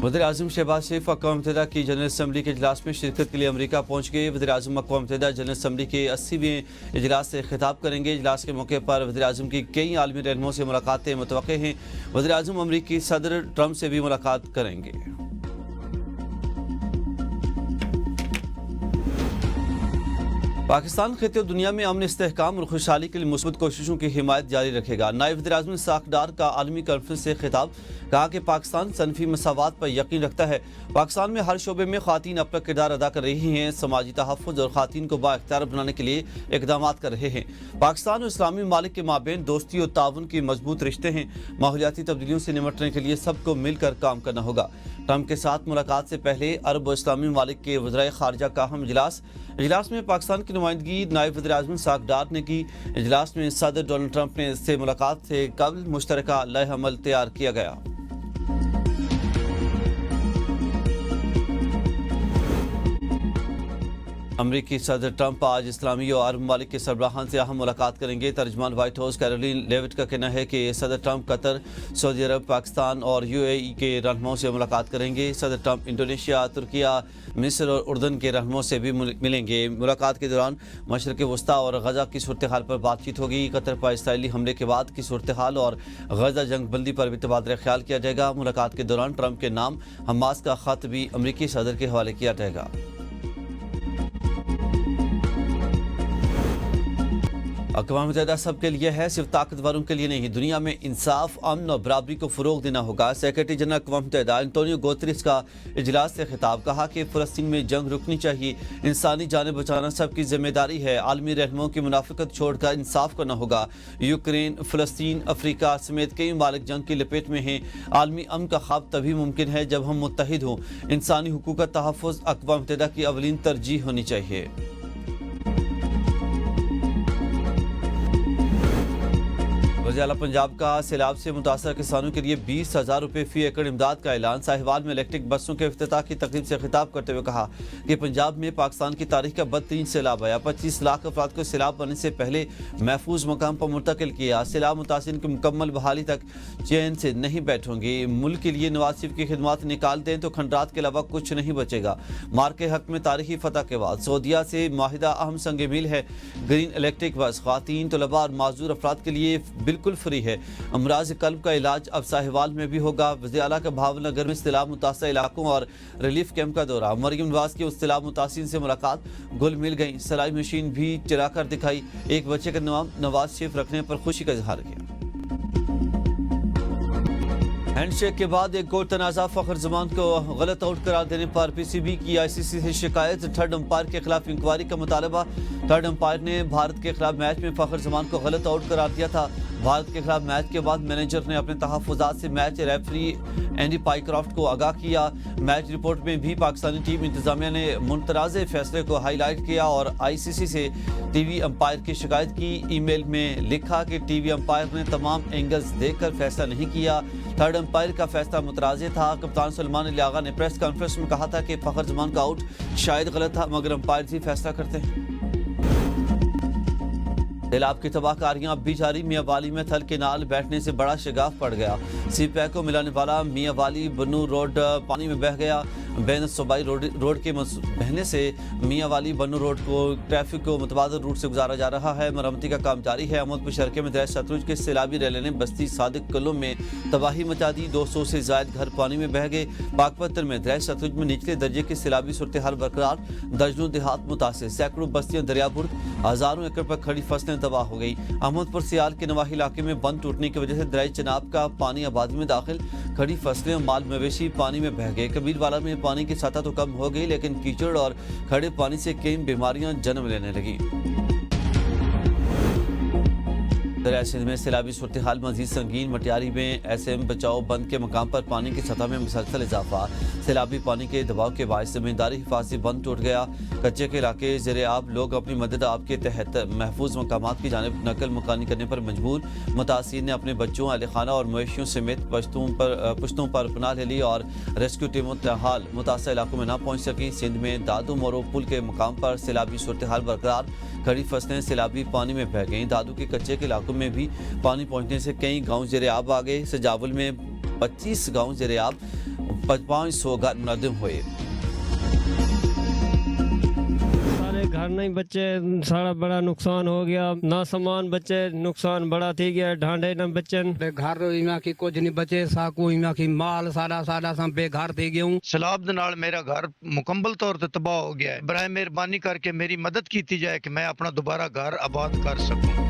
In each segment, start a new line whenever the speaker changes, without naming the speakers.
वज़ीर-ए-आज़म शहबाज शरीफ अक़वाम मुत्तहिदा की general assembly के इजलास में शिरकत के लिए अमरीका पहुँच गए। वज़ीर-ए-आज़म अक़वाम मुत्तहिदा जनरल असम्बली के 80वें इजलास से खिताब करेंगे। इजलास के मौके पर वज़ीर-ए-आज़म की कई आलमी रहनुमाओं से मुलाकातें मुतवक्के हैं। वज़ीर-ए-आज़म अमरीकी सदर ट्रंप से भी मुलाकात करेंगे। पाकिस्तान खित्ते और दुनिया में अमन, इस्तेहकाम और खुशहाली के लिए मुस्बत कोशिशों की हिमायत जारी रखेगा। नायब वज़ीर-ए-आज़म इस्हाक़ डार का आलमी कॉन्फ्रेंस से खिताब, कहा कि पाकिस्तान सनफी मसावात पर यकीन रखता है। पाकिस्तान में हर शोबे में ख़वातीन अपना किरदार अदा कर रही हैं। समाजी तहफ़्फ़ुज़ और ख़वातीन को बाइख्तियार बनाने के लिए इक़दामात कर रहे हैं। पाकिस्तान और इस्लामी ममालिक के माबैन दोस्ती और ताउन के मजबूत रिश्ते हैं। माहौलियाती तब्दीलियों से निमटने के लिए सबको मिलकर काम करना होगा। ट्रंप के साथ मुलाकात से पहले अरब और इस्लामी ममालिक के वज़राए ख़ारिजा का अहम इजलास में पाकिस्तान की नुमाइंदगी नायब वज़ीर-ए-आज़म इस्हाक़ डार ने की। इजलास में सदर डोनाल्ड ट्रंप ने से मुलाकात से कबल मुश्तरका लह अमल तैयार किया गया। अमरीकी सदर ट्रंप आज इस्लामी और अरब ममालिक के सरबराहान से अहम मुलाकात करेंगे। तर्जमान व्हाइट हाउस कैरोलिन लेविट का कहना है कि सदर ट्रंप कतर, सऊदी अरब, पाकिस्तान और UAE के रहनुमाओं से मुलाकात करेंगे। सदर ट्रंप इंडोनेशिया, तुर्किया, मिस्र और उर्दन के रहनुमाओं से भी मिलेंगे। मुलाकात के दौरान मशरक़ वस्ता और गजा की सूरत हाल पर बातचीत होगी। कतर पर इसराइली हमले के बाद की सूरत हाल और गजा जंग बंदी पर भी तबादला ख्याल किया जाएगा। मुलाकात के दौरान ट्रंप के नाम हमास का खत भी अमरीकी सदर के हवाले किया जाएगा। अक़वाम मुत्तहिदा सबके लिए है, सिर्फ ताकतवरों के लिए नहीं। दुनिया में इंसाफ, अमन और बराबरी को फ़रोग़ देना होगा। सेक्रेटरी जनरल अक़वाम मुत्तहिदा एंटोनियो गुतेरेस का इजलास से खिताब, कहा कि फ़लस्तीन में जंग रुकनी चाहिए। इंसानी जानें बचाना सबकी जिम्मेदारी है। आलमी रहनुमाओं की मुनाफिकत छोड़कर इंसाफ करना होगा। यूक्रेन, फ़लस्तीन, अफ्रीका समेत कई ममालिक जंग की लपेट में हैं। आलमी अमन का ख्वाब तभी मुमकिन है जब हम मुत्तहिद हों। इंसानी हुकूक़ का तहफ़्फ़ुज़ अक़वाम मुत्तहिदा की अवलीन तरजीह होनी चाहिए। वज़ीर आला पंजाब का सैलाब से मुतासर किसानों के लिए 20,000 रुपये फ़ी एकड़ इमदाद का ऐलान। साहिवाल में इलेक्ट्रिक बसों के इफ्तिताह की तकरीब से खिताब करते हुए कहा कि पंजाब में पाकिस्तान की तारीख का बदतरीन सैलाब आया। 25 लाख अफराद को सैलाब आने से पहले महफूज मकाम पर मुंतकिल किया। सैलाब मुतासिरीन की मुकम्मल बहाली तक चैन से नहीं बैठोंगे। मुल्क के लिए नवाज शरीफ की खिदमत निकाल दें तो खंडरात के अलावा कुछ नहीं बचेगा। मार के हक में तारीखी फतह के बाद सऊदीया से माहिदा अहम संग मील है। ग्रीन इलेक्ट्रिक बस ख़वातीन, तलबा और माजूर अफराद के लिए बिल्कुल फ्री है। अमराज कल्ब का इलाज अब साहिवाल में भी होगा। वज़ीर आला का भावनगर में सैलाब मुतासर इलाकों और रिलीफ कैंप का दौरा। मरियम नवाज की उस सैलाब मुतासिरीन से मुलाकात, गुल मिल गई। सिलाई मशीन भी चलाकर दिखाई। एक बच्चे का नाम नवाज शरीफ रखने पर खुशी का इजहार किया। हैंडशेक के बाद एक और तनाज़ा, फ़खर जमान को गलत आउट करार देने पर PCB की ICC से शिकायत। थर्ड अंपायर के खिलाफ इंक्वायरी का मुतालबा। थर्ड अंपायर ने भारत के खिलाफ मैच में फ़खर जमान को गलत आउट करार दिया था। भारत के खिलाफ मैच के बाद मैनेजर ने अपने तहफ़्फ़ुज़ात से मैच रेफरी एंडी पाइक्रॉफ्ट को आगाह किया। मैच रिपोर्ट में भी पाकिस्तानी टीम इंतजामिया ने मुतनाज़े फैसले को हाईलाइट किया और ICC से TV अंपायर की शिकायत की। ईमेल में लिखा कि TV अंपायर ने तमाम एंगल्स देखकर फैसला नहीं किया। थर्ड अंपायर का फैसला मुतराज़े था। कप्तान सलमान अली आगा ने प्रेस कॉन्फ्रेंस में कहा था कि फ़खर जमान का आउट शायद गलत था, मगर अंपायर ही फैसला करते हैं। सैलाब की तबाहकारियां अब भी जारी। मियां वाली में थल के नाल बैठने से बड़ा शिगाफ पड़ गया। CPI को मिलाने वाला मियां वाली बन्नू रोड पानी में बह गया। बैन सूबाई रोड के बहने से मियां वाली बन्नू रोड को ट्रैफिक को मुतबादल रूट से गुजारा जा रहा है। मरम्मती का काम जारी है। अहमदपुर शरके में दरिया सतलुज के सैलाबी रैले ने बस्ती सादिक कलों में तबाही मचा दी। 200 से जायद घर पानी में बह गए। पाकपत्थर में दरिया सतलुज में निचले दर्जे की सैलाबी सूरत हाल बरकरार। दर्जनों देहात मुतासिर। सैकड़ों बस्तियां दरियाबुर्द, हजारों एकड़ पर खड़ी फसलें तबाह हो गई। अहमदपुर सियाल के नवाही इलाके में बंद टूटने की वजह से दरिया चनाब का पानी आबादी में दाखिल। खड़ी फसलें और माल मवेशी पानी में बह गए। कबीरवाला में पानी की सतह तो कम हो गई, लेकिन कीचड़ और खड़े पानी से कई बीमारियां जन्म लेने लगी। दरिया सिंध में सैलाबी सूरत हाल मजीद संगीन। मटियारी में SM बचाओ बंद के मकाम पर पानी की सतह में मुसलसल इजाफा। सैलाबी पानी के दबाव के बायस ज़मींदारी हिफाजती बंद टूट गया। कच्चे के इलाके ज़ेरे आब, लोग अपनी मदद आप के तहत महफूज मकामात की जानिब नकल मकानी करने पर मजबूर। मुतासिर ने अपने बच्चों, अहल खाना और मवेशियों समेत पुश्तों पर पनाह ले ली और रेस्क्यू टीमों तहाल मुतासर इलाकों में न पहुँच सकी। सिंध में दादू मोरो पुल के मकाम पर सैलाबी सूरत हाल बरकरार। खड़ी फसलें सैलाबी पानी में बह गईं। दादू के कच्चे के इलाकों में भी पानी पहुंचने से कई गांव ज़ेरे आब आ गए। सजावल में 25 गांव ज़ेरे आब। 500 घर मुनद्दम हुए।
सारे घर नहीं बच्चे, सारा बड़ा नुकसान हो गया, ना सामान बच्चे, नुकसान बड़ा थी गया, ढांडे न बच्चन
घर इमा की कुछ नहीं बचे, साकू इमा की माल सारा सारा सब बेघर थी गया।
सैलाब दे नाल मेरा घर मुकम्मल तौर ते तबाह हो गया है। बराए मेहरबानी करके मेरी मदद की जाए कि मैं अपना दोबारा घर आबाद कर सकूं।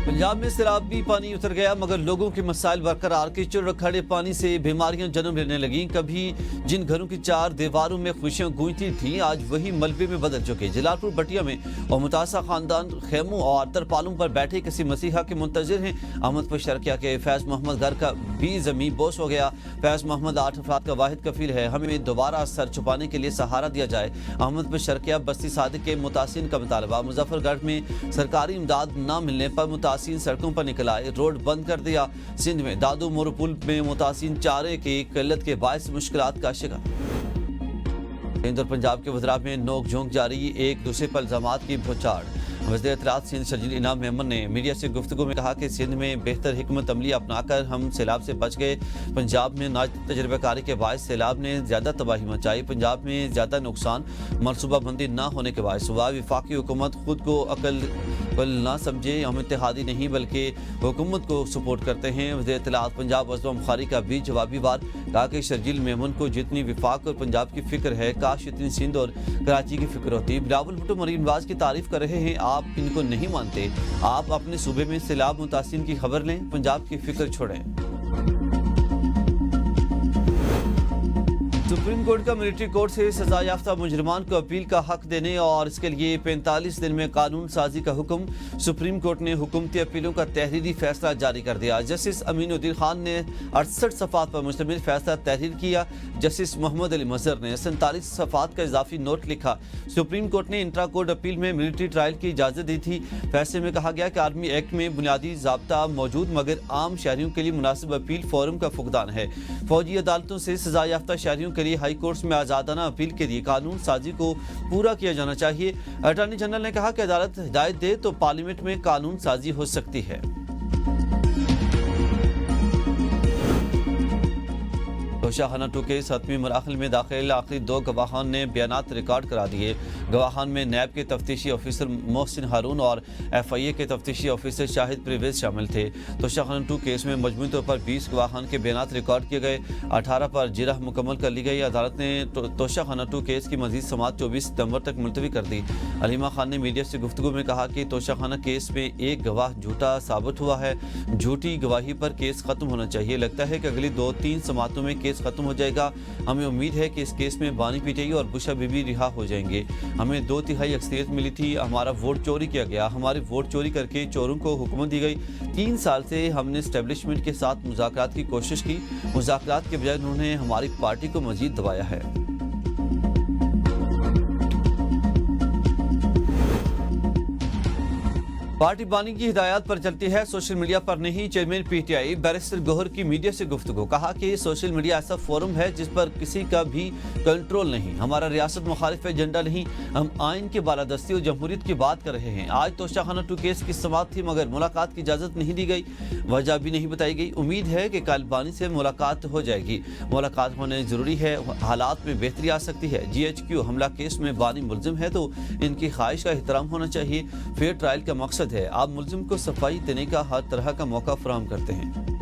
पंजाब में सैलाबी पानी उतर गया, मगर लोगों के मसाइल बरकरार। कीचड़ और खड़े पानी से बीमारियां जन्म लेने लगी। कभी जिन घरों की चार दीवारों में खुशियां गूंजती थीं, आज वही मलबे में बदल चुके। जलालपुर बटिया में और मुतासा खानदान खेमों और तरपालों पर बैठे किसी मसीहा के मुंतजिर हैं। अहमद पशरकिया के फैज मोहम्मद घर का भी जमीन बोस हो गया। फैज मोहम्मद 8 अफराद का वाहिद कफील है, हमें दोबारा सर छुपाने के लिए सहारा दिया जाए। अहमद पशरकिया बस्ती सादिक के मुतासिन का मुतालबा। मुजफ्फरगढ़ में सरकारी इमदाद न मिलने पर मुतासिन सड़कों पर निकल आए, रोड बंद कर दिया। सिंध में दादू मोरपुल में मुतासिन चारे की किल्लत के बायस मुश्किलात का शिकार। सिंध और पंजाब के वज़रा में नोक झोंक जारी, एक दूसरे पर इल्जामात की बौछार। वज़ीर इत्तलात सिंध शर्जील इनाम मेमन ने मीडिया से गुफ्तगू में कहा कि सिंध में बेहतर हिकमत अमली अपनाकर हम सैलाब से बच गए। पंजाब में नाज तजर्बाकारी के बायस सैलाब ने ज़्यादा तबाही मचाई। पंजाब में ज़्यादा नुकसान मनसूबाबंदी ना होने के बायस हुआ। वफाकी हुकूमत खुद को अकल ना समझे, हम इत्तेहादी नहीं बल्कि हुकूमत को सपोर्ट करते हैं। वज़ीर इत्तलात पंजाब अज़म बुखारी का भी जवाबी बार कहा कि शर्जील मेमन को जितनी वफाक और पंजाब की फिक्र है, काश इतनी सिंध और कराची की फिक्र होती। बिलावल भुट्टो मरीन नवाज की तारीफ कर रहे हैं, आप इनको नहीं मानते। आप अपने सूबे में सैलाब मुतासिन की खबर लें, पंजाब की फिक्र छोड़ें। सुप्रीम कोर्ट का मिलिट्री कोर्ट से सजा याफ्ता मुजरिमान को अपील का हक देने और इसके लिए 45 दिन में कानून साजी का हुक्म। सुप्रीम कोर्ट ने हुकूमती अपीलों का तहरीरी फैसला जारी कर दिया। जस्टिस अमीनुद्दीन खान ने 68 सफ़ात पर मुश्तमिल फैसला तहरीर किया। जस्टिस मोहम्मद अली मजहर ने 47 सफ़ात का इजाफी नोट लिखा। सुप्रीम कोर्ट ने इंट्रा कोर्ट अपील में मिलिट्री ट्रायल की इजाज़त दी थी। फैसले में कहा गया कि आर्मी एक्ट में बुनियादी ज़ाब्ता मौजूद, मगर आम शहरियों के लिए मुनासिब अपील फोरम का फुकदान है। फौजी अदालतों से सजा याफ्ता शहरियों के लिए हाई कोर्ट्स में आज़ादाना अपील के लिए कानून साजी को पूरा किया जाना चाहिए। अटॉर्नी जनरल ने कहा कि अदालत हिदायत दे तो पार्लियामेंट में कानून साजी हो सकती है। तोशाखाना 2 के 7वीं मराहल में दाखिल आखिरी 2 गवाहान ने बयानात रिकॉर्ड करा दिए। गवाहान में नैब के तफ्तीशी ऑफिसर मोहसिन हारून और FIA के तफ्तीशी ऑफिसर शाहिद परवेज शामिल थे। तोशाखाना 2 केस में मजमूई तौर पर 20 गवाहान के बयानात रिकॉर्ड किए गए। 18 पर जिरह मुकम्मल कर ली गई। अदालत ने तोशाखाना 2 केस की मजीद समाअत 24 सितंबर तक मुलतवी कर दी। अलीमा खान ने मीडिया से गुफ्तगू में कहा कि तोशाखाना केस में एक गवाह झूठा साबित हुआ है। झूठी गवाही पर केस खत्म होना चाहिए। लगता है कि अगली 2-3 समाअतों में केस खत्म हो जाएगा। हमें उम्मीद है कि इस केस में बानी पीटेगी और बुशा बीबी रिहा हो जाएंगे। हमें 2/3 अक्सरियत मिली थी। हमारा वोट चोरी किया गया। हमारे वोट चोरी करके चोरों को हुकूमत दी गई। 3 साल से हमने एस्टेब्लिशमेंट के साथ मुज़ाकरात की कोशिश की। मुज़ाकरात के बजाय उन्होंने हमारी पार्टी को मजीद दबाया है। पार्टी बानी की हिदायत पर चलती है, सोशल मीडिया पर नहीं। चेयरमैन PTI बैरिस्टर गौहर की मीडिया से गुफ्तगू, कहा कि सोशल मीडिया ऐसा फोरम है जिस पर किसी का भी कंट्रोल नहीं। हमारा रियासत मुखालिफ एजेंडा नहीं, हम आइन की बालादस्ती और जमहूरियत की बात कर रहे हैं। आज तोशाखाना 2 केस की समाअत थी, मगर मुलाकात की इजाज़त नहीं दी गई, वजह भी नहीं बताई गई। उम्मीद है कि कल बानी से मुलाकात हो जाएगी। मुलाकात होने ज़रूरी है, हालात में बेहतरी आ सकती है। GHQ हमला केस में बानी मुलजिम है तो इनकी ख्वाहिश का एहतराम होना चाहिए। फेयर ट्रायल का मकसद है, आप मुल्जिम को सफाई देने का हर तरह का मौका फराहम करते हैं।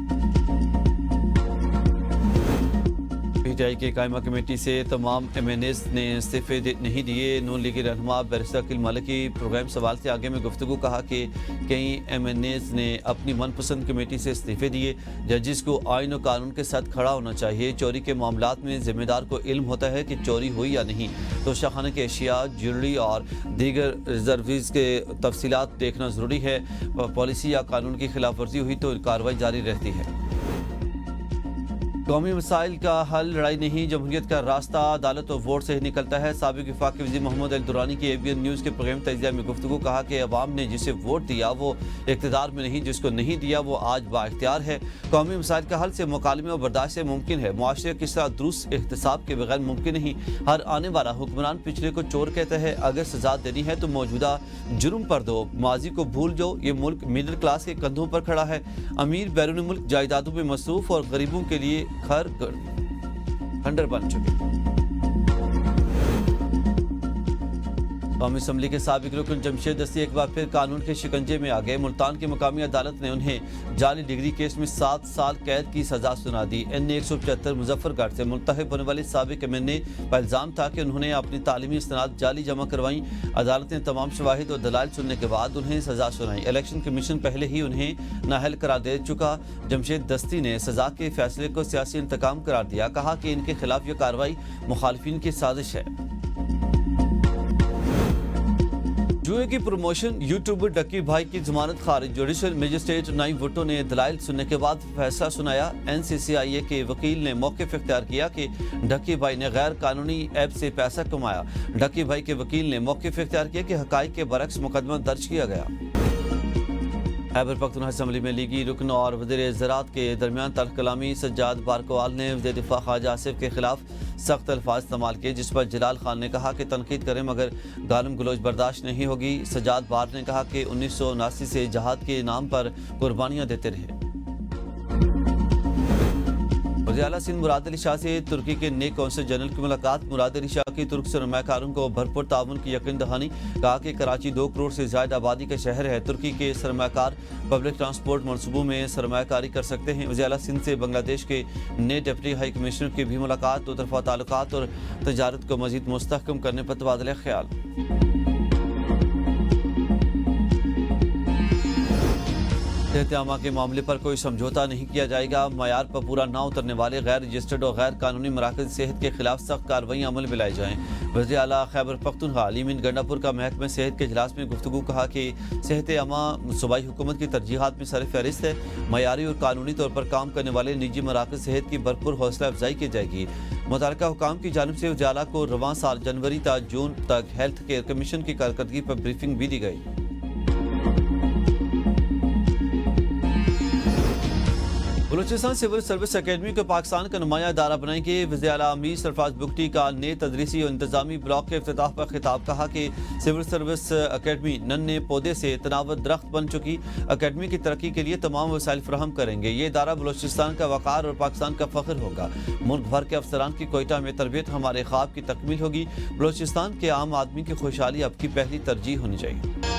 PTI के कायमा कमेटी से तमाम MNAs ने इस्तीफे नहीं दिए। नून लीगी रहनुमा बैरिस्टर अकील मालिकी प्रोग्राम सवाल से आगे में गुफ्तगू, कहा कि कई MNAs ने अपनी मनपसंद कमेटी से इस्तीफे दिए। जजिस को आइन और कानून के साथ खड़ा होना चाहिए। चोरी के मामलात में जिम्मेदार को इल्म होता है कि चोरी हुई या नहीं। तोशाखाना के अशिया, ज्वेलरी और दीगर रिजर्वीज के तफसीलात देखना ज़रूरी है। पॉलिसी या कानून की खिलाफ वर्जी हुई तो कार्रवाई जारी रहती है। कौमी मसाइल का हल लड़ाई नहीं, जमहूरियत का रास्ता अदालत और वोट से ही निकलता है। साबिक वफाकी वज़ीर मोहम्मद अली दुरानी की ABN न्यूज़ के प्रोग्राम तजिया में गुफ्तगू, कहा कि अवाम ने जिसे वोट दिया वो इक़्तिदार में नहीं, जिसको नहीं दिया वो आज बाइख्तियार है। कौमी मसाइल का हल से मुकालमे और बर्दाश्त से मुमकिन है। मुआशरे किस तरह दुरुस्त एहतसाब के बगैर मुमकिन नहीं। हर आने वाला हुक्मरान पिछले को चोर कहता है। अगर सजा देनी है तो मौजूदा जुर्म पर दो, माजी को भूल जाओ। ये मुल्क मिडिल क्लास के कंधों पर खड़ा है। अमीर बैरून मुल्क जायदादों में मसरूफ और गरीबों के लिए घर खंडर बन चुके। कौमी असम्बली के साबिक रुकन जमशेद दस्ती एक बार फिर कानून के शिकंजे में आ गए। मुल्तान की मकामी अदालत ने उन्हें जाली डिग्री केस में 7 साल कैद की सजा सुना दी। NA-175 मुजफ्फरगढ़ से मुल्तहिब होने वाले साबिक MNA पर इल्जाम था कि उन्होंने अपनी तालीमी इसनाद जाली जमा करवाई। अदालत ने तमाम शवाहिद और दलाइल सुनने के बाद उन्हें सजा सुनाई। इलेक्शन कमीशन पहले ही उन्हें नाअहल करार दे चुका। जमशेद दस्ती ने सजा के फैसले को सियासी इंतकाम करार दिया। कहा कि इनके खिलाफ यह कार्रवाई मुखालिफिन की साजिश है। जुए की प्रमोशन यूट्यूबर डक्की भाई की जमानत खारिज। जुडिशल मजिस्ट्रेट नाइम भुट्टो ने दलाइल सुनने के बाद फैसला सुनाया। NCCIA के वकील ने मौक़िफ़ इख्तियार किया कि डक्की भाई ने गैर कानूनी ऐप से पैसा कमाया। डक्की भाई के वकील ने मौक़िफ़ इख्तियार किया कि हक़ाइक़ के बरक्स मुकदमा दर्ज किया गया। खैबर पख्तूनख्वा असम्बली में लीगी रुकन और वज़ीर ज़राअत के दरमियान तल्ख़ कलामी। सज्जाद बारकवाल ने वज़ीर दिफ़ा ख्वाजा आसिफ के खिलाफ सख्त अल्फाज इस्तेमाल किए, जिस पर जलाल खान ने कहा कि तनकीद करें मगर गालम गलोच बर्दाश्त नहीं होगी। सज्जाद बार ने कहा कि 1979 से जहाद के नाम पर कुर्बानियाँ देते रहे। वज़ीर आला सिंध मुराद अली शाह से तुर्की के नेक कौंसल जनरल की मुलाकात। मुराद अली शाह की तुर्क सरमाकारों को भरपूर ताउन की यकीन दहानी। कहा कि कराची 2 करोड़ से ज़्यादा आबादी का शहर है। तुर्की के सरमाकार पब्लिक ट्रांसपोर्ट मनसूबों में सरमाकारी कर सकते हैं। वज़ीर आला सिंध से बांग्लादेश के नए डिप्टी हाई कमिश्नर की भी मुलाकात। दो तरफा ताल्लुकात और तजारत को मज़ीद मुस्तहकम करने पर तबादला ख्याल। सेहत आमा के मामले पर कोई समझौता नहीं किया जाएगा। मयार पर पूरा ना उतरने वाले गैर रजिस्टर्ड और गैर कानूनी मराकज़ सेहत के खिलाफ सख्त कार्रवाई अमल में लाई जाएँ। वज़ीर आला खैबर पख्तूनख्वा अलीमीन गंडापुर का महकमा सेहत के इजलास में गुफ्तगू कहा कि सेहत आमा सूबाई हुकूमत की तरजीहात में सर फहरिस्त है। मयारी और कानूनी तौर पर काम करने वाले निजी मराकज़ सेहत की भरपूर हौसला अफजाई की जाएगी। मुतल्लिका हुकाम की जानिब से वज़ीर आला को रवां साल जनवरी ta जून तक हेल्थ केयर कमीशन की कारकर्दगी पर ब्रीफिंग भी दी गई। बलूचिस्तान सिविल सर्विस अकेडमी को पाकिस्तान का नुमाया इदारा बनाएंगे। वज़ीर आला अमीर सरफराज बुगटी का नए तदरीसी और इंतजामी ब्लॉक के इफ्तिताह पर खिताब। कहा कि सिविल सर्विस अकेडमी नन्हे पौधे से तनावत दरख्त बन चुकी। अकेडमी की तरक्की के लिए तमाम वसाइल फराहम करेंगे। ये इदारा बलूचिस्तान का वक़ार और पाकिस्तान का फ़ख्र होगा। मुल्क भर के अफसरान की कोयटा में तरबियत हमारे ख्वाब की तकमील होगी। बलूचिस्तान के आम आदमी की खुशहाली अब की पहली तरजीह होनी चाहिए।